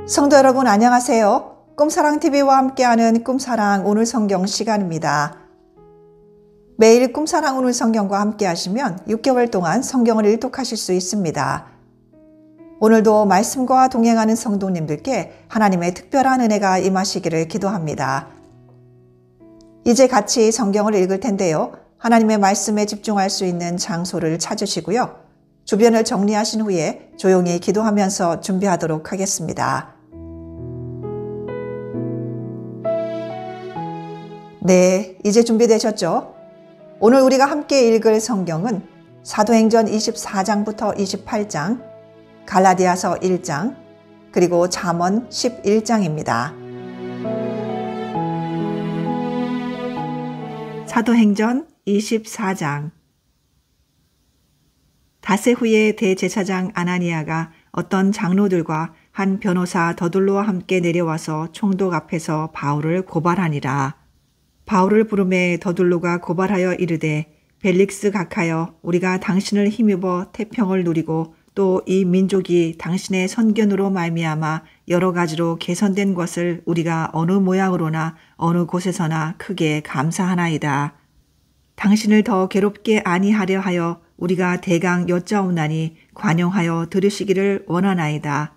성도 여러분 안녕하세요. 꿈사랑TV와 함께하는 꿈사랑 오늘 성경 시간입니다. 매일 꿈사랑 오늘 성경과 함께 하시면 6개월 동안 성경을 일독하실 수 있습니다. 오늘도 말씀과 동행하는 성도님들께 하나님의 특별한 은혜가 임하시기를 기도합니다. 이제 같이 성경을 읽을 텐데요. 하나님의 말씀에 집중할 수 있는 장소를 찾으시고요. 주변을 정리하신 후에 조용히 기도하면서 준비하도록 하겠습니다. 네, 이제 준비되셨죠? 오늘 우리가 함께 읽을 성경은 사도행전 24장부터 28장, 갈라디아서 1장, 그리고 잠언 11장입니다. 사도행전 24장. 닷새 후에 대제사장 아나니아가 어떤 장로들과 한 변호사 더둘로와 함께 내려와서 총독 앞에서 바울을 고발하니라. 바울을 부르매 더둘로가 고발하여 이르되 벨릭스 각하여 우리가 당신을 힘입어 태평을 누리고 또 이 민족이 당신의 선견으로 말미암아 여러 가지로 개선된 것을 우리가 어느 모양으로나 어느 곳에서나 크게 감사하나이다. 당신을 더 괴롭게 아니하려 하여 우리가 대강 여짜옵나니 관용하여 들으시기를 원하나이다.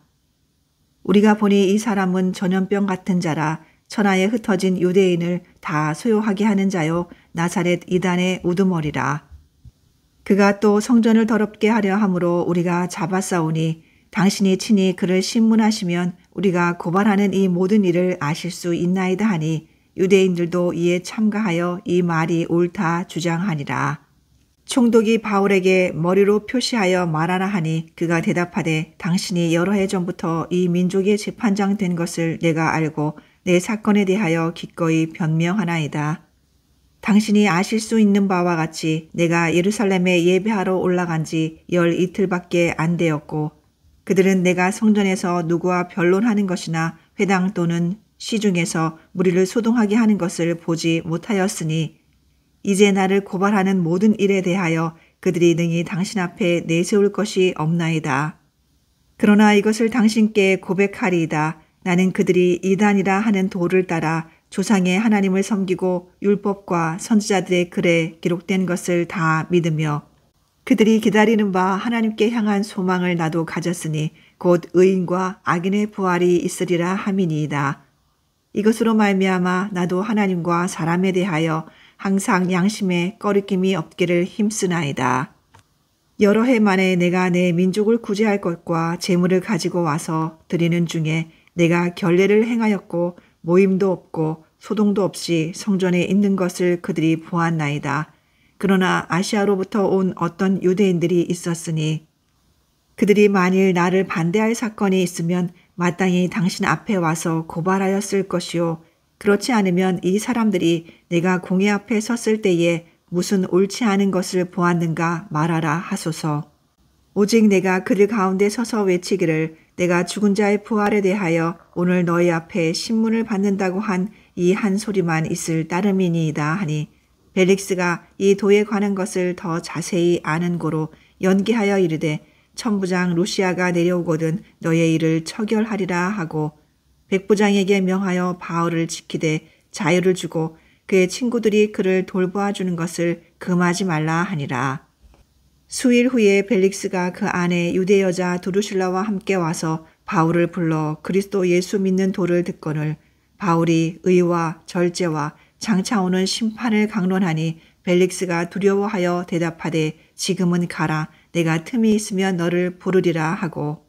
우리가 보니 이 사람은 전염병 같은 자라 천하에 흩어진 유대인을 다 소요하게 하는 자요 나사렛 이단의 우두머리라. 그가 또 성전을 더럽게 하려 함으로 우리가 잡아싸우니 당신이 친히 그를 신문하시면 우리가 고발하는 이 모든 일을 아실 수 있나이다 하니 유대인들도 이에 참가하여 이 말이 옳다 주장하니라. 총독이 바울에게 머리로 표시하여 말하라 하니 그가 대답하되 당신이 여러 해 전부터 이 민족의 재판장 된 것을 내가 알고 내 사건에 대하여 기꺼이 변명하나이다. 당신이 아실 수 있는 바와 같이 내가 예루살렘에 예배하러 올라간 지 12일밖에 안 되었고 그들은 내가 성전에서 누구와 변론하는 것이나 회당 또는 시중에서 무리를 소동하게 하는 것을 보지 못하였으니 이제 나를 고발하는 모든 일에 대하여 그들이 능히 당신 앞에 내세울 것이 없나이다. 그러나 이것을 당신께 고백하리이다. 나는 그들이 이단이라 하는 도를 따라 조상의 하나님을 섬기고 율법과 선지자들의 글에 기록된 것을 다 믿으며 그들이 기다리는 바 하나님께 향한 소망을 나도 가졌으니 곧 의인과 악인의 부활이 있으리라 함이니이다. 이것으로 말미암아 나도 하나님과 사람에 대하여 항상 양심에 꺼리낌이 없기를 힘쓰나이다. 여러 해 만에 내가 내 민족을 구제할 것과 재물을 가지고 와서 드리는 중에 내가 결례를 행하였고 모임도 없고 소동도 없이 성전에 있는 것을 그들이 보았나이다. 그러나 아시아로부터 온 어떤 유대인들이 있었으니 그들이 만일 나를 반대할 사건이 있으면 마땅히 당신 앞에 와서 고발하였을 것이요. 그렇지 않으면 이 사람들이 내가 공회 앞에 섰을 때에 무슨 옳지 않은 것을 보았는가 말하라 하소서. 오직 내가 그들 가운데 서서 외치기를 내가 죽은 자의 부활에 대하여 오늘 너희 앞에 신문을 받는다고 한 이 한 소리만 있을 따름이니이다 하니 벨릭스가 이 도에 관한 것을 더 자세히 아는 고로 연기하여 이르되 천부장 루시아가 내려오거든 너의 일을 처결하리라 하고 백부장에게 명하여 바울을 지키되 자유를 주고 그의 친구들이 그를 돌보아 주는 것을 금하지 말라 하니라. 수일 후에 벨릭스가 그 아내 유대 여자 두루실라와 함께 와서 바울을 불러 그리스도 예수 믿는 도를 듣거늘 바울이 의와 절제와 장차 오는 심판을 강론하니 벨릭스가 두려워하여 대답하되 지금은 가라 내가 틈이 있으면 너를 부르리라 하고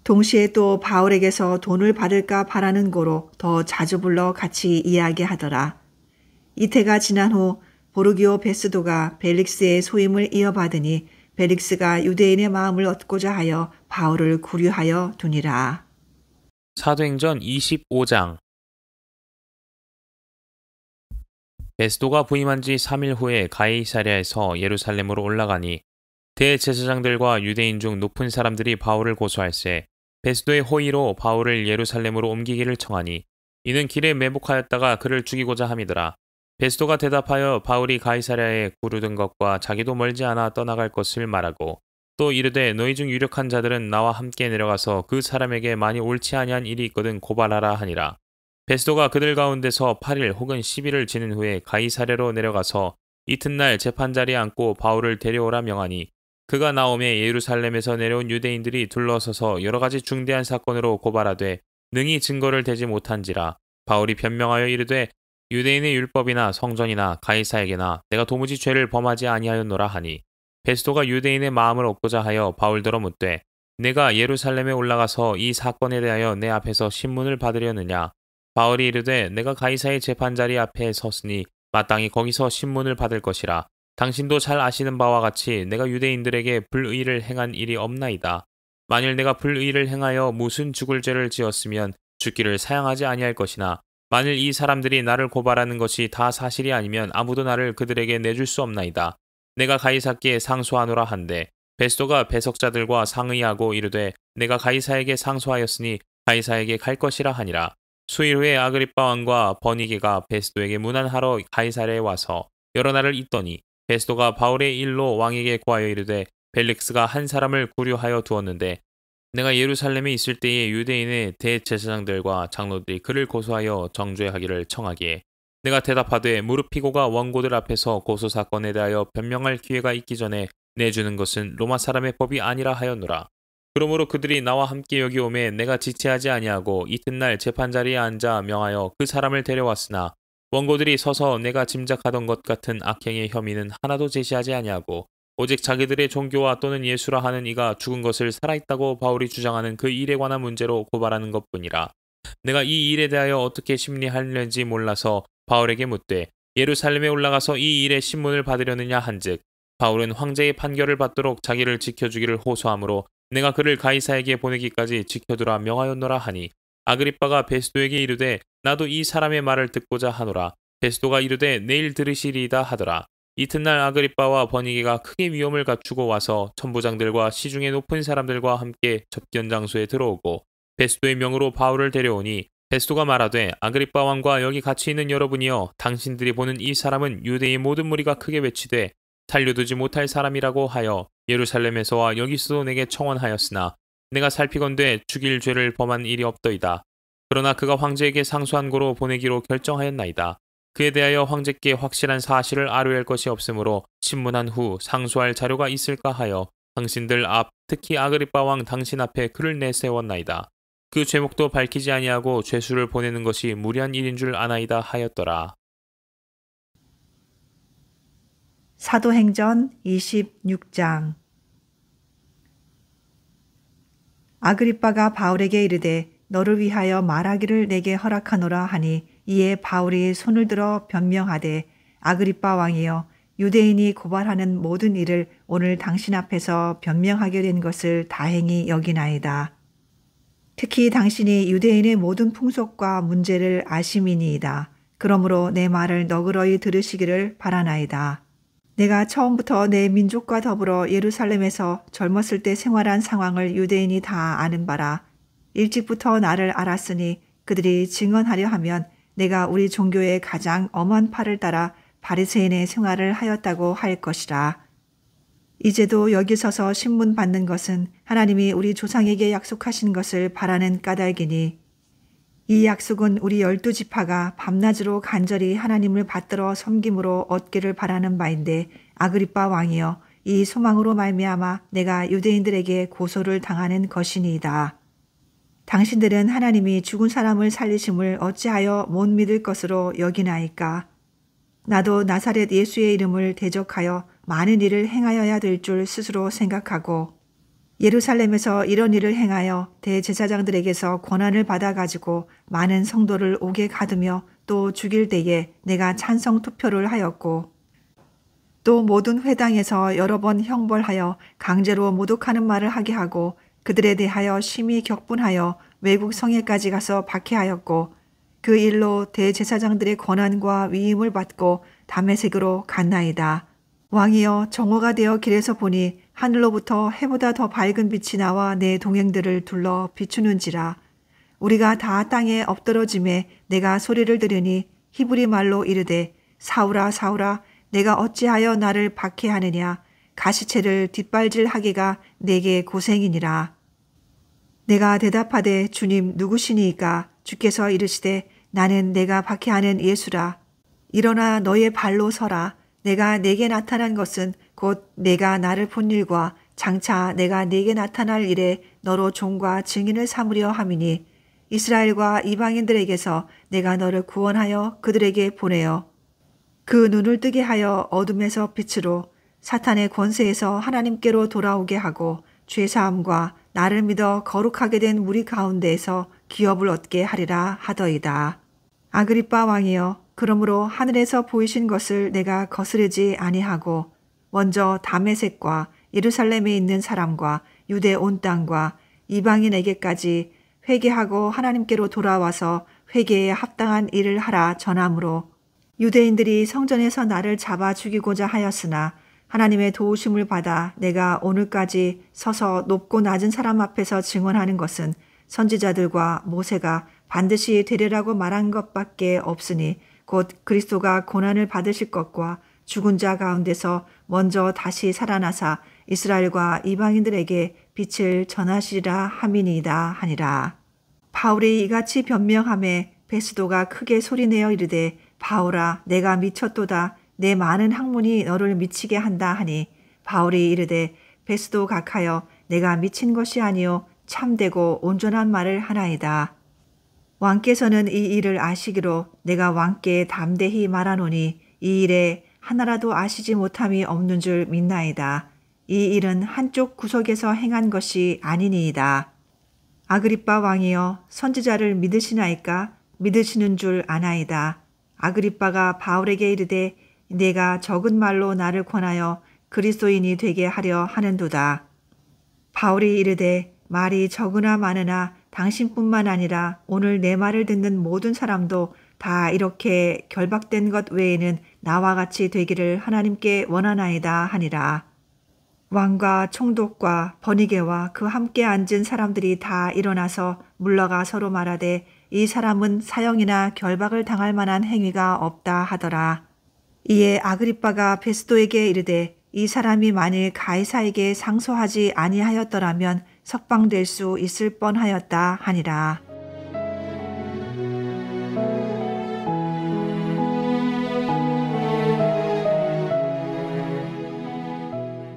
동시에 또 바울에게서 돈을 받을까 바라는 고로 더 자주 불러 같이 이야기하더라. 이태가 지난 후 보르기오 베스도가 벨릭스의 소임을 이어받으니 벨릭스가 유대인의 마음을 얻고자 하여 바울을 구류하여 두니라. 사도행전 25장. 베스도가 부임한 지 3일 후에 가이사랴에서 예루살렘으로 올라가니 대제사장들과 유대인 중 높은 사람들이 바울을 고소할세 베스도의 호의로 바울을 예루살렘으로 옮기기를 청하니 이는 길에 매복하였다가 그를 죽이고자 함이더라. 베스도가 대답하여 바울이 가이사랴에 구르던 것과 자기도 멀지 않아 떠나갈 것을 말하고 또 이르되 너희 중 유력한 자들은 나와 함께 내려가서 그 사람에게 많이 옳지 아니한 일이 있거든 고발하라 하니라. 베스도가 그들 가운데서 8일 혹은 10일을 지낸 후에 가이사랴로 내려가서 이튿날 재판자리에 앉고 바울을 데려오라 명하니 그가 나오매 예루살렘에서 내려온 유대인들이 둘러서서 여러 가지 중대한 사건으로 고발하되 능히 증거를 대지 못한지라. 바울이 변명하여 이르되 유대인의 율법이나 성전이나 가이사에게나 내가 도무지 죄를 범하지 아니하였노라 하니 베스도가 유대인의 마음을 얻고자 하여 바울더러 묻되 내가 예루살렘에 올라가서 이 사건에 대하여 내 앞에서 신문을 받으려느냐. 바울이 이르되 내가 가이사의 재판자리 앞에 섰으니 마땅히 거기서 신문을 받을 것이라. 당신도 잘 아시는 바와 같이 내가 유대인들에게 불의를 행한 일이 없나이다. 만일 내가 불의를 행하여 무슨 죽을 죄를 지었으면 죽기를 사양하지 아니할 것이나 만일 이 사람들이 나를 고발하는 것이 다 사실이 아니면 아무도 나를 그들에게 내줄 수 없나이다. 내가 가이사께 상소하노라 한데 베스도가 배석자들과 상의하고 이르되 내가 가이사에게 상소하였으니 가이사에게 갈 것이라 하니라. 수일 후에 아그리빠 왕과 버니게가 베스도에게 문안하러 가이사랴에 와서 여러 날을 있더니 베스도가 바울의 일로 왕에게 고하여 이르되 벨릭스가 한 사람을 구류하여 두었는데 내가 예루살렘에 있을 때에 유대인의 대제사장들과 장로들이 그를 고소하여 정죄하기를 청하기에 내가 대답하되 무릎피고가 원고들 앞에서 고소 사건에 대하여 변명할 기회가 있기 전에 내주는 것은 로마 사람의 법이 아니라 하였노라. 그러므로 그들이 나와 함께 여기 오매 내가 지체하지 아니하고 이튿날 재판자리에 앉아 명하여 그 사람을 데려왔으나 원고들이 서서 내가 짐작하던 것 같은 악행의 혐의는 하나도 제시하지 아니하고 오직 자기들의 종교와 또는 예수라 하는 이가 죽은 것을 살아있다고 바울이 주장하는 그 일에 관한 문제로 고발하는 것뿐이라. 내가 이 일에 대하여 어떻게 심리하려는지 몰라서 바울에게 묻되 예루살렘에 올라가서 이 일의 신문을 받으려느냐 한즉 바울은 황제의 판결을 받도록 자기를 지켜주기를 호소하므로 내가 그를 가이사에게 보내기까지 지켜두라 명하였노라 하니 아그리빠가 베스도에게 이르되 나도 이 사람의 말을 듣고자 하노라. 베스도가 이르되 내일 들으시리이다 하더라. 이튿날 아그리빠와 버니게가 크게 위험을 갖추고 와서 천부장들과 시중의 높은 사람들과 함께 접견 장소에 들어오고 베스도의 명으로 바울을 데려오니 베스도가 말하되 아그리빠 왕과 여기 같이 있는 여러분이여 당신들이 보는 이 사람은 유대의 모든 무리가 크게 외치되 살려두지 못할 사람이라고 하여 예루살렘에서와 여기서도 내게 청원하였으나 내가 살피건대 죽일 죄를 범한 일이 없더이다. 그러나 그가 황제에게 상소한 고로 보내기로 결정하였나이다. 그에 대하여 황제께 확실한 사실을 아뢰할 것이 없으므로 신문한 후 상소할 자료가 있을까 하여 당신들 앞 특히 아그리빠 왕 당신 앞에 그를 내세웠나이다. 그 죄목도 밝히지 아니하고 죄수를 보내는 것이 무리한 일인 줄 아나이다 하였더라. 사도행전 26장. 아그리빠가 바울에게 이르되 너를 위하여 말하기를 내게 허락하노라 하니 이에 바울이 손을 들어 변명하되 아그리빠 왕이여 유대인이 고발하는 모든 일을 오늘 당신 앞에서 변명하게 된 것을 다행히 여기나이다. 특히 당신이 유대인의 모든 풍속과 문제를 아심이니이다. 그러므로 내 말을 너그러이 들으시기를 바라나이다. 내가 처음부터 내 민족과 더불어 예루살렘에서 젊었을 때 생활한 상황을 유대인이 다 아는 바라. 일찍부터 나를 알았으니 그들이 증언하려 하면 내가 우리 종교의 가장 엄한 팔을 따라 바리새인의 생활을 하였다고 할 것이라. 이제도 여기 서서 신문 받는 것은 하나님이 우리 조상에게 약속하신 것을 바라는 까닭이니 이 약속은 우리 12지파가 밤낮으로 간절히 하나님을 받들어 섬김으로 얻기를 바라는 바인데 아그리빠 왕이여 이 소망으로 말미암아 내가 유대인들에게 고소를 당하는 것이니이다. 당신들은 하나님이 죽은 사람을 살리심을 어찌하여 못 믿을 것으로 여기나이까? 나도 나사렛 예수의 이름을 대적하여 많은 일을 행하여야 될 줄 스스로 생각하고 예루살렘에서 이런 일을 행하여 대제사장들에게서 권한을 받아가지고 많은 성도를 옥에 가두며 또 죽일 때에 내가 찬성 투표를 하였고 또 모든 회당에서 여러 번 형벌하여 강제로 모독하는 말을 하게 하고 그들에 대하여 심히 격분하여 외국 성에까지 가서 박해하였고 그 일로 대제사장들의 권한과 위임을 받고 다메섹으로 갔나이다. 왕이여 정오가 되어 길에서 보니 하늘로부터 해보다 더 밝은 빛이 나와 내 동행들을 둘러 비추는지라. 우리가 다 땅에 엎드러짐에 내가 소리를 들으니 히브리 말로 이르되 사울아 사울아 내가 어찌하여 나를 박해하느냐. 가시채를 뒷발질하기가 내게 고생이니라. 내가 대답하되 주님 누구시니이까? 주께서 이르시되 나는 내가 박해하는 예수라. 일어나 너의 발로 서라. 내가 내게 나타난 것은 곧 내가 나를 본 일과 장차 내가 내게 나타날 일에 너로 종과 증인을 삼으려 함이니 이스라엘과 이방인들에게서 내가 너를 구원하여 그들에게 보내어 그 눈을 뜨게 하여 어둠에서 빛으로 사탄의 권세에서 하나님께로 돌아오게 하고 죄사함과 나를 믿어 거룩하게 된 무리 가운데에서 기업을 얻게 하리라 하더이다. 아그리빠 왕이여, 그러므로 하늘에서 보이신 것을 내가 거스르지 아니하고 먼저 다메섹과 예루살렘에 있는 사람과 유대 온 땅과 이방인에게까지 회개하고 하나님께로 돌아와서 회개에 합당한 일을 하라 전함으로 유대인들이 성전에서 나를 잡아 죽이고자 하였으나 하나님의 도우심을 받아 내가 오늘까지 서서 높고 낮은 사람 앞에서 증언하는 것은 선지자들과 모세가 반드시 되리라고 말한 것밖에 없으니 곧 그리스도가 고난을 받으실 것과 죽은 자 가운데서 먼저 다시 살아나사 이스라엘과 이방인들에게 빛을 전하시리라 함이니이다 하니라. 바울이 이같이 변명하매 베스도가 크게 소리내어 이르되 바울아 내가 미쳤도다. 내 많은 학문이 너를 미치게 한다 하니 바울이 이르되 베스도 각하여 내가 미친 것이 아니요 참되고 온전한 말을 하나이다. 왕께서는 이 일을 아시기로 내가 왕께 담대히 말하노니 이 일에 하나라도 아시지 못함이 없는 줄 믿나이다. 이 일은 한쪽 구석에서 행한 것이 아니니이다. 아그리빠 왕이여 선지자를 믿으시나이까? 믿으시는 줄 아나이다. 아그리빠가 바울에게 이르되 내가 적은 말로 나를 권하여 그리스도인이 되게 하려 하는도다. 바울이 이르되 말이 적으나 많으나 당신뿐만 아니라 오늘 내 말을 듣는 모든 사람도 다 이렇게 결박된 것 외에는 나와 같이 되기를 하나님께 원하나이다 하니라. 왕과 총독과 버니게와 그 함께 앉은 사람들이 다 일어나서 물러가 서로 말하되 이 사람은 사형이나 결박을 당할 만한 행위가 없다 하더라. 이에 아그리빠가 베스도에게 이르되 이 사람이 만일 가이사에게 상소하지 아니하였더라면 석방될 수 있을 뻔하였다 하니라.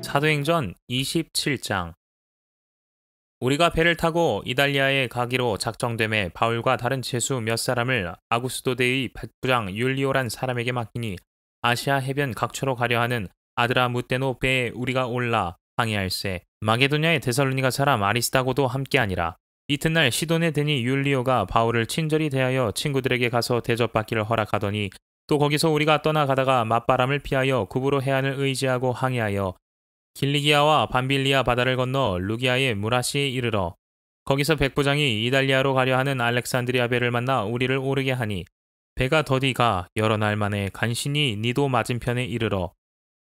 사도행전 27장. 우리가 배를 타고 이달리아에 가기로 작정됨에 바울과 다른 제수 몇 사람을 아구스도대의 백부장 율리오란 사람에게 맡기니 아시아 해변 각처로 가려 하는 아드라무떼노 배에 우리가 올라 항해할세. 마게도냐의 데살로니가 사람 아리스다고도 함께하니라. 이튿날 시돈에 드니 율리오가 바울을 친절히 대하여 친구들에게 가서 대접받기를 허락하더니 또 거기서 우리가 떠나가다가 맞바람을 피하여 구부로 해안을 의지하고 항해하여 길리기아와 밤빌리아 바다를 건너 루기아의 무라시에 이르러 거기서 백부장이 이달리아로 가려 하는 알렉산드리아 배를 만나 우리를 오르게 하니 배가 더디가 여러 날 만에 간신히 니도 맞은편에 이르러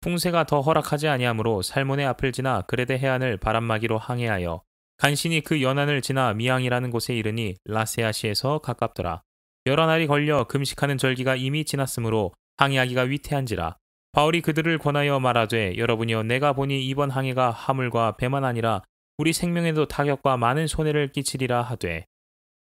풍세가 더 허락하지 아니하므로 살몬의 앞을 지나 그레데 해안을 바람막이로 항해하여 간신히 그 연안을 지나 미앙이라는 곳에 이르니 라세아시에서 가깝더라. 여러 날이 걸려 금식하는 절기가 이미 지났으므로 항해하기가 위태한지라. 바울이 그들을 권하여 말하되 여러분이여 내가 보니 이번 항해가 화물과 배만 아니라 우리 생명에도 타격과 많은 손해를 끼치리라 하되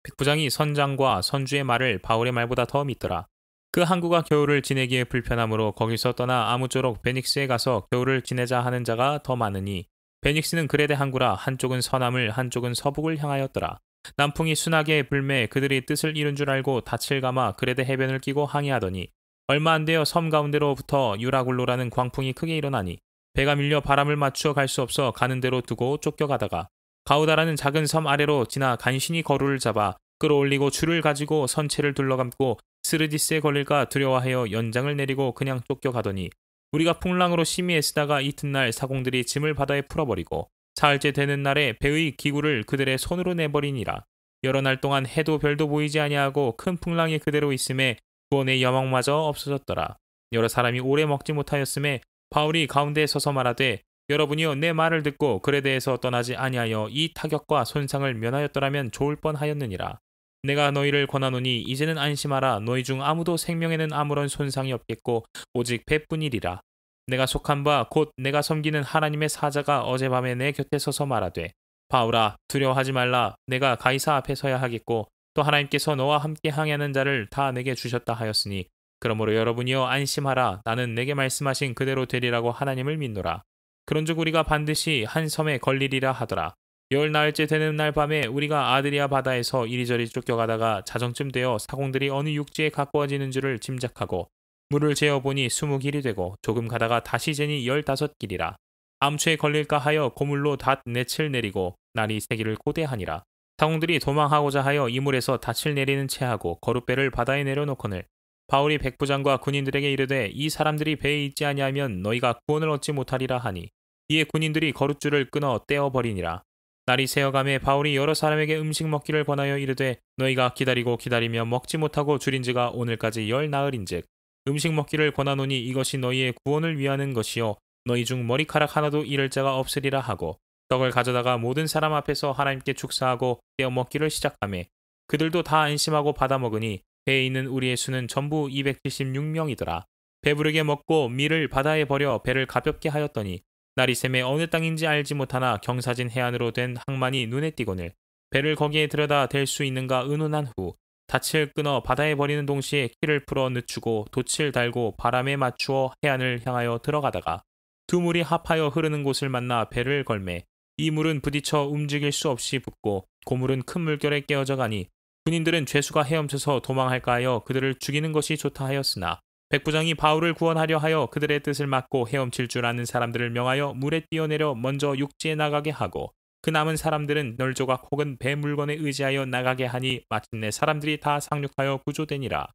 백부장이 선장과 선주의 말을 바울의 말보다 더 믿더라. 그 항구가 겨울을 지내기에 불편하므로 거기서 떠나 아무쪼록 베닉스에 가서 겨울을 지내자 하는 자가 더 많으니 베닉스는 그레데 항구라 한쪽은 서남을 한쪽은 서북을 향하였더라. 남풍이 순하게 불매 그들이 뜻을 이룬 줄 알고 닻을 감아 그레데 해변을 끼고 항해하더니 얼마 안 되어 섬 가운데로부터 유라굴로라는 광풍이 크게 일어나니 배가 밀려 바람을 맞추어 갈 수 없어 가는 대로 두고 쫓겨가다가 가우다라는 작은 섬 아래로 지나 간신히 거루를 잡아 끌어올리고 줄을 가지고 선체를 둘러감고 스르디스에 걸릴까 두려워하여 연장을 내리고 그냥 쫓겨가더니 우리가 풍랑으로 심히 애쓰다가 이튿날 사공들이 짐을 바다에 풀어버리고 사흘째 되는 날에 배의 기구를 그들의 손으로 내버리니라. 여러 날 동안 해도 별도 보이지 아니하고 큰 풍랑이 그대로 있음에 구원의 여망마저 없어졌더라. 여러 사람이 오래 먹지 못하였음에 바울이 가운데에 서서 말하되 여러분이여 내 말을 듣고 그레데에서 떠나지 아니하여 이 타격과 손상을 면하였더라면 좋을 뻔하였느니라. 내가 너희를 권하노니 이제는 안심하라. 너희 중 아무도 생명에는 아무런 손상이 없겠고 오직 배뿐이리라. 내가 속한 바 곧 내가 섬기는 하나님의 사자가 어젯밤에 내 곁에 서서 말하되 바울아 두려워하지 말라. 내가 가이사 앞에 서야 하겠고 또 하나님께서 너와 함께 항해하는 자를 다 내게 주셨다 하였으니 그러므로 여러분이여 안심하라. 나는 내게 말씀하신 그대로 되리라고 하나님을 믿노라. 그런즉 우리가 반드시 한 섬에 걸리리라 하더라. 10나흘째 되는 날 밤에 우리가 아드리아 바다에서 이리저리 쫓겨가다가 자정쯤 되어 사공들이 어느 육지에 가까워지는 줄을 짐작하고 물을 재어보니 20길이 되고 조금 가다가 다시 재니 15길이라. 암초에 걸릴까 하여 고물로 닷 넷을 내리고 날이 새기를 고대하니라. 사공들이 도망하고자 하여 이물에서 닻을 내리는 채하고 거룻배를 바다에 내려놓거늘 바울이 백부장과 군인들에게 이르되 이 사람들이 배에 있지 아니하면 너희가 구원을 얻지 못하리라 하니 이에 군인들이 거룻줄을 끊어 떼어버리니라. 날이 새어가매 바울이 여러 사람에게 음식 먹기를 권하여 이르되 너희가 기다리고 기다리며 먹지 못하고 줄인지가 오늘까지 10나흘인즉 음식 먹기를 권하노니 이것이 너희의 구원을 위하는 것이요 너희 중 머리카락 하나도 잃을 자가 없으리라 하고 떡을 가져다가 모든 사람 앞에서 하나님께 축사하고 떼어 먹기를 시작하매 그들도 다 안심하고 받아 먹으니 배에 있는 우리의 수는 전부 276명이더라. 배부르게 먹고 밀을 바다에 버려 배를 가볍게 하였더니 날이 샘에 어느 땅인지 알지 못하나 경사진 해안으로 된 항만이 눈에 띄거늘 배를 거기에 들여다 댈 수 있는가 의논한 후 닻을 끊어 바다에 버리는 동시에 키를 풀어 늦추고 돛을 달고 바람에 맞추어 해안을 향하여 들어가다가 두 물이 합하여 흐르는 곳을 만나 배를 걸매 이 물은 부딪혀 움직일 수 없이 붓고 고물은 큰 물결에 깨어져 가니 군인들은 죄수가 헤엄쳐서 도망할까 하여 그들을 죽이는 것이 좋다 하였으나 백부장이 바울을 구원하려 하여 그들의 뜻을 막고 헤엄칠 줄 아는 사람들을 명하여 물에 뛰어내려 먼저 육지에 나가게 하고 그 남은 사람들은 널조각 혹은 배 물건에 의지하여 나가게 하니 마침내 사람들이 다 상륙하여 구조되니라.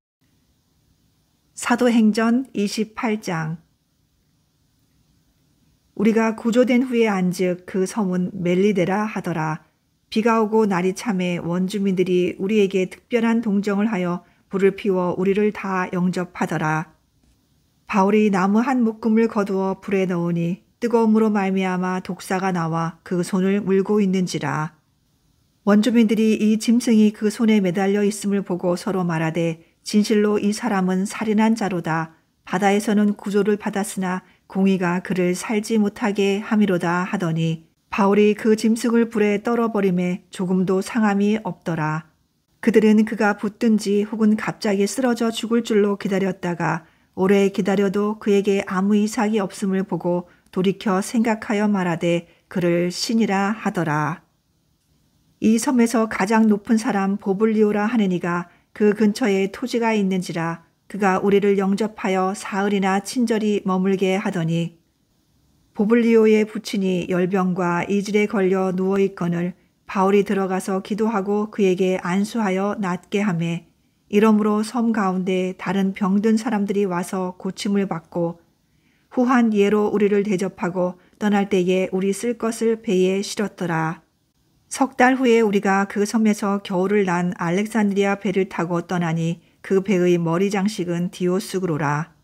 사도행전 28장. 우리가 구조된 후에 안즉 그 섬은 멜리데라 하더라. 비가 오고 날이 참에 원주민들이 우리에게 특별한 동정을 하여 불을 피워 우리를 다 영접하더라. 바울이 나무 한 묶음을 거두어 불에 넣으니 뜨거움으로 말미암아 독사가 나와 그 손을 물고 있는지라. 원주민들이 이 짐승이 그 손에 매달려 있음을 보고 서로 말하되 진실로 이 사람은 살인한 자로다. 바다에서는 구조를 받았으나 공의가 그를 살지 못하게 함이로다 하더니 바울이 그 짐승을 불에 떨어버림에 조금도 상함이 없더라. 그들은 그가 붙든지 혹은 갑자기 쓰러져 죽을 줄로 기다렸다가 오래 기다려도 그에게 아무 이삭이 없음을 보고 돌이켜 생각하여 말하되 그를 신이라 하더라. 이 섬에서 가장 높은 사람 보블리오라 하는 이가 그 근처에 토지가 있는지라 그가 우리를 영접하여 사흘이나 친절히 머물게 하더니 보블리오의 부친이 열병과 이질에 걸려 누워있거늘 바울이 들어가서 기도하고 그에게 안수하여 낫게 하매 이러므로 섬 가운데 다른 병든 사람들이 와서 고침을 받고 후한 예로 우리를 대접하고 떠날 때에 우리 쓸 것을 배에 실었더라. 석 달 후에 우리가 그 섬에서 겨울을 난 알렉산드리아 배를 타고 떠나니 그 배의 머리 장식은 디오스그로라.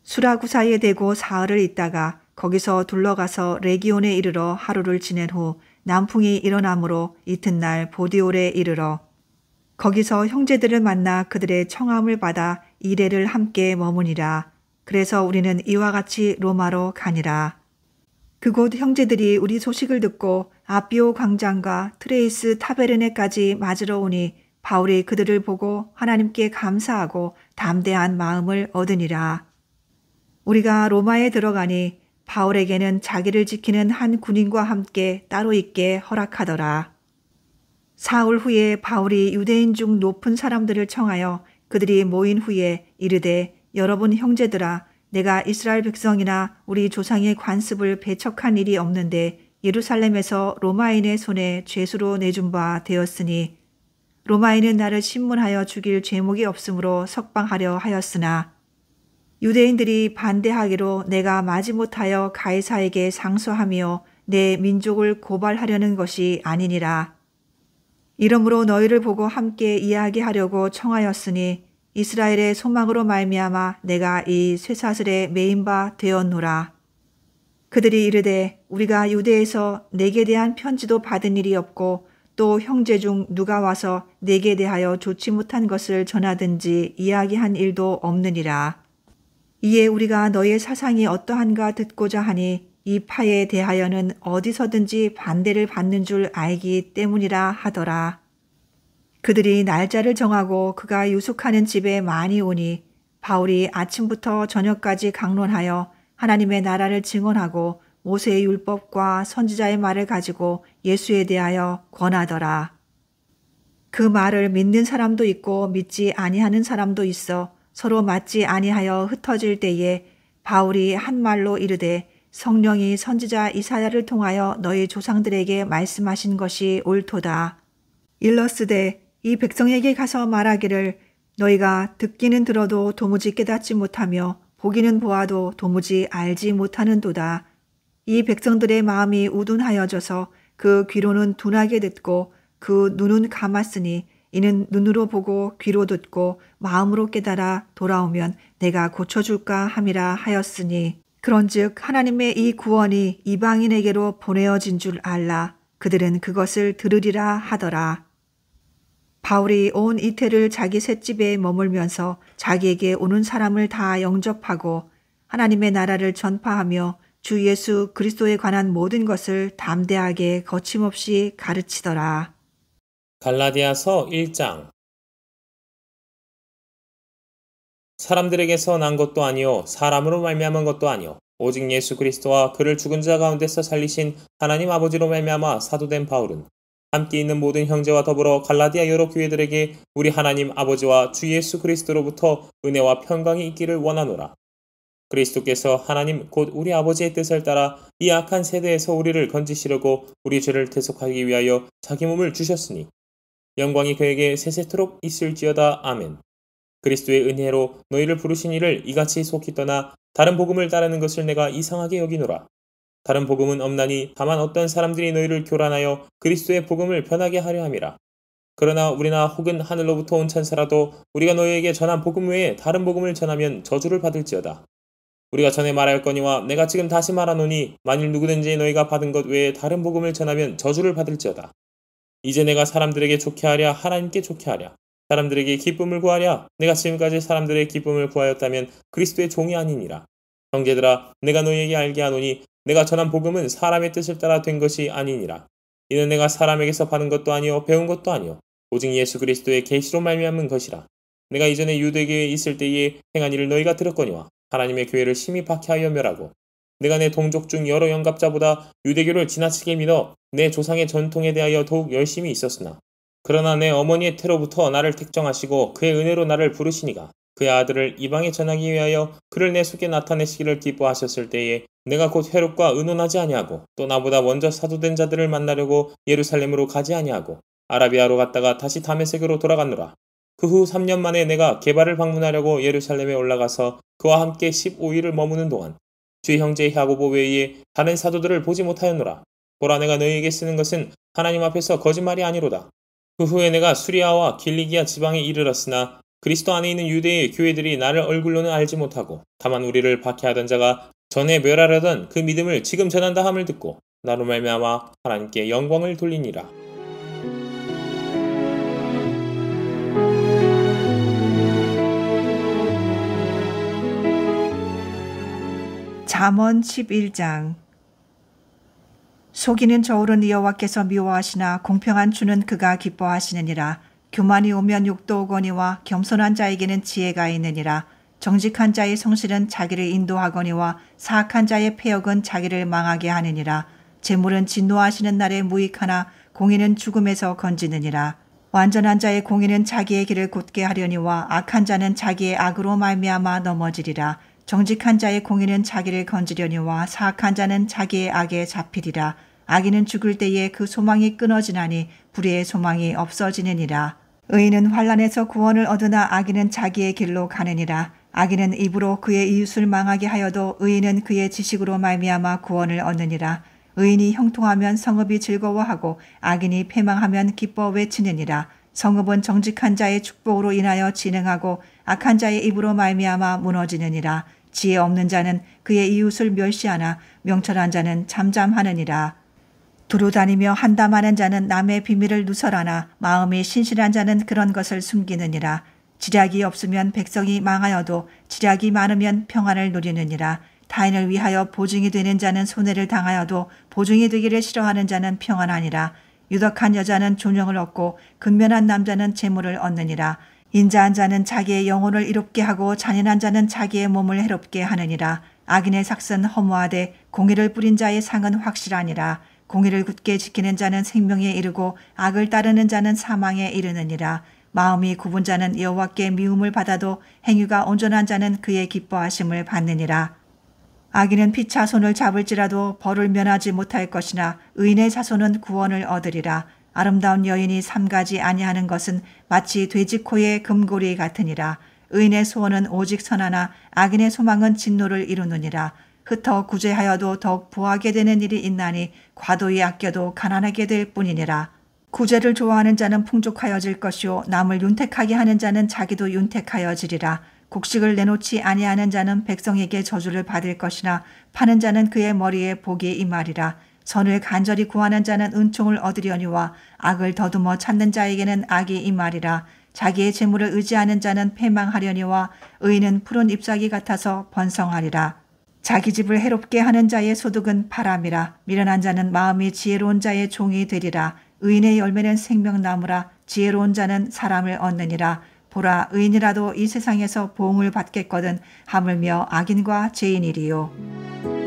수라구사에 대고 사흘을 있다가 거기서 둘러가서 레기온에 이르러 하루를 지낸 후 남풍이 일어나므로 이튿날 보디올에 이르러 거기서 형제들을 만나 그들의 청함을 받아 이레를 함께 머무니라. 그래서 우리는 이와 같이 로마로 가니라. 그곳 형제들이 우리 소식을 듣고 아비오 광장과 트레이스 타베르네까지 맞으러 오니 바울이 그들을 보고 하나님께 감사하고 담대한 마음을 얻으니라. 우리가 로마에 들어가니 바울에게는 자기를 지키는 한 군인과 함께 따로 있게 허락하더라. 사흘 후에 바울이 유대인 중 높은 사람들을 청하여 그들이 모인 후에 이르되 여러분 형제들아 내가 이스라엘 백성이나 우리 조상의 관습을 배척한 일이 없는데 예루살렘에서 로마인의 손에 죄수로 내준 바 되었으니 로마인은 나를 신문하여 죽일 죄목이 없으므로 석방하려 하였으나 유대인들이 반대하기로 내가 마지못하여 가이사에게 상소하며 내 민족을 고발하려는 것이 아니니라. 이러므로 너희를 보고 함께 이야기하려고 청하였으니 이스라엘의 소망으로 말미암아 내가 이 쇠사슬에 매인 바 되었노라. 그들이 이르되 우리가 유대에서 내게 대한 편지도 받은 일이 없고 또 형제 중 누가 와서 내게 대하여 좋지 못한 것을 전하든지 이야기한 일도 없느니라. 이에 우리가 너의 사상이 어떠한가 듣고자 하니 이 파에 대하여는 어디서든지 반대를 받는 줄 알기 때문이라 하더라. 그들이 날짜를 정하고 그가 유숙하는 집에 많이 오니 바울이 아침부터 저녁까지 강론하여 하나님의 나라를 증언하고 모세의 율법과 선지자의 말을 가지고 예수에 대하여 권하더라. 그 말을 믿는 사람도 있고 믿지 아니하는 사람도 있어 서로 맞지 아니하여 흩어질 때에 바울이 한 말로 이르되 성령이 선지자 이사야를 통하여 너희 조상들에게 말씀하신 것이 옳도다. 일러스되 이 백성에게 가서 말하기를 너희가 듣기는 들어도 도무지 깨닫지 못하며 보기는 보아도 도무지 알지 못하는도다. 이 백성들의 마음이 우둔하여져서 그 귀로는 둔하게 듣고 그 눈은 감았으니 이는 눈으로 보고 귀로 듣고 마음으로 깨달아 돌아오면 내가 고쳐줄까 함이라 하였으니 그런즉 하나님의 이 구원이 이방인에게로 보내어진 줄 알라. 그들은 그것을 들으리라 하더라. 바울이 온 이태를 자기 셋집에 머물면서 자기에게 오는 사람을 다 영접하고 하나님의 나라를 전파하며 주 예수 그리스도에 관한 모든 것을 담대하게 거침없이 가르치더라. 갈라디아서 1장. 사람들에게서 난 것도 아니요 사람으로 말미암은 것도 아니요 오직 예수 그리스도와 그를 죽은 자 가운데서 살리신 하나님 아버지로 말미암아 사도된 바울은 함께 있는 모든 형제와 더불어 갈라디아 여러 교회들에게 우리 하나님 아버지와 주 예수 그리스도로부터 은혜와 평강이 있기를 원하노라. 그리스도께서 하나님 곧 우리 아버지의 뜻을 따라 이 악한 세대에서 우리를 건지시려고 우리 죄를 대속하기 위하여 자기 몸을 주셨으니 영광이 그에게 세세토록 있을지어다. 아멘. 그리스도의 은혜로 너희를 부르신 이를 이같이 속히 떠나 다른 복음을 따르는 것을 내가 이상하게 여기노라. 다른 복음은 없나니 다만 어떤 사람들이 너희를 교란하여 그리스도의 복음을 변하게 하려 함이라. 그러나 우리나 혹은 하늘로부터 온 천사라도 우리가 너희에게 전한 복음 외에 다른 복음을 전하면 저주를 받을지어다. 우리가 전에 말하였거니와 내가 지금 다시 말하노니 만일 누구든지 너희가 받은 것 외에 다른 복음을 전하면 저주를 받을지어다. 이제 내가 사람들에게 좋게 하랴 하나님께 좋게 하랴 사람들에게 기쁨을 구하랴 내가 지금까지 사람들의 기쁨을 구하였다면 그리스도의 종이 아니니라. 형제들아 내가 너희에게 알게 하노니 내가 전한 복음은 사람의 뜻을 따라 된 것이 아니니라. 이는 내가 사람에게서 받은 것도 아니요 배운 것도 아니요 오직 예수 그리스도의 계시로 말미암은 것이라. 내가 이전에 유대교에 있을 때에 행한 일을 너희가 들었거니와 하나님의 교회를 심히 박해하여 멸하고 내가 내 동족 중 여러 영갑자보다 유대교를 지나치게 믿어 내 조상의 전통에 대하여 더욱 열심히 있었으나 그러나 내 어머니의 태로부터 나를 택정하시고 그의 은혜로 나를 부르시니가 그의 아들을 이방에 전하기 위하여 그를 내 속에 나타내시기를 기뻐하셨을 때에 내가 곧 회록과 의논하지 아니하고 또 나보다 먼저 사도된 자들을 만나려고 예루살렘으로 가지 아니하고 아라비아로 갔다가 다시 다메섹으로 돌아갔노라. 그 후 3년 만에 내가 게바를 방문하려고 예루살렘에 올라가서 그와 함께 15일을 머무는 동안 주의 형제 야고보 외에 다른 사도들을 보지 못하였노라. 보라 내가 너희에게 쓰는 것은 하나님 앞에서 거짓말이 아니로다. 그 후에 내가 수리아와 길리기아 지방에 이르렀으나 그리스도 안에 있는 유대의 교회들이 나를 얼굴로는 알지 못하고 다만 우리를 박해하던 자가 전에 멸하려던 그 믿음을 지금 전한다 함을 듣고 나로 말미암아 하나님께 영광을 돌리니라. 잠언 11장. 속이는 저울은 여호와께서 미워하시나 공평한 주는 그가 기뻐하시느니라. 교만이 오면 욕도 오거니와 겸손한 자에게는 지혜가 있느니라. 정직한 자의 성실은 자기를 인도하거니와 사악한 자의 패역은 자기를 망하게 하느니라. 재물은 진노하시는 날에 무익하나 공의는 죽음에서 건지느니라. 완전한 자의 공의는 자기의 길을 곧게 하려니와 악한 자는 자기의 악으로 말미암아 넘어지리라. 정직한 자의 공의는 자기를 건지려니와 사악한 자는 자기의 악에 잡히리라. 악인은 죽을 때에 그 소망이 끊어지나니 불의의 소망이 없어지느니라. 의인은 환난에서 구원을 얻으나 악인은 자기의 길로 가느니라. 악인은 입으로 그의 이웃을 망하게 하여도 의인은 그의 지식으로 말미암아 구원을 얻느니라. 의인이 형통하면 성읍이 즐거워하고 악인이 패망하면 기뻐 외치느니라. 성읍은 정직한 자의 축복으로 인하여 진흥하고 악한 자의 입으로 말미암아 무너지느니라. 지혜 없는 자는 그의 이웃을 멸시하나 명철한 자는 잠잠하느니라. 두루 다니며 한담하는 자는 남의 비밀을 누설하나 마음이 신실한 자는 그런 것을 숨기느니라. 지략이 없으면 백성이 망하여도 지략이 많으면 평안을 누리느니라. 타인을 위하여 보증이 되는 자는 손해를 당하여도 보증이 되기를 싫어하는 자는 평안하니라. 유덕한 여자는 존영을 얻고 근면한 남자는 재물을 얻느니라. 인자한 자는 자기의 영혼을 이롭게 하고 잔인한 자는 자기의 몸을 해롭게 하느니라. 악인의 삭은 허무하되 공의를 뿌린 자의 상은 확실하니라. 공의를 굳게 지키는 자는 생명에 이르고 악을 따르는 자는 사망에 이르느니라. 마음이 굽은 자는 여호와께 미움을 받아도 행위가 온전한 자는 그의 기뻐하심을 받느니라. 악인은 피차 손을 잡을지라도 벌을 면하지 못할 것이나 의인의 자손은 구원을 얻으리라. 아름다운 여인이 삼가지 아니하는 것은 마치 돼지 코의 금고리 같으니라. 의인의 소원은 오직 선하나 악인의 소망은 진노를 이루느니라. 흩어 구제하여도 더욱 부하게 되는 일이 있나니 과도히 아껴도 가난하게 될 뿐이니라. 구제를 좋아하는 자는 풍족하여질 것이요 남을 윤택하게 하는 자는 자기도 윤택하여지리라. 곡식을 내놓지 아니하는 자는 백성에게 저주를 받을 것이나 파는 자는 그의 머리에 복이 임하리라. 선을 간절히 구하는 자는 은총을 얻으려니와 악을 더듬어 찾는 자에게는 악이 임하리라. 자기의 재물을 의지하는 자는 패망하려니와 의인은 푸른 잎사귀 같아서 번성하리라. 자기 집을 해롭게 하는 자의 소득은 바람이라. 미련한 자는 마음이 지혜로운 자의 종이 되리라. 의인의 열매는 생명나무라. 지혜로운 자는 사람을 얻느니라. 보라, 의인이라도 이 세상에서 보응을 받겠거든 하물며 악인과 죄인이리요.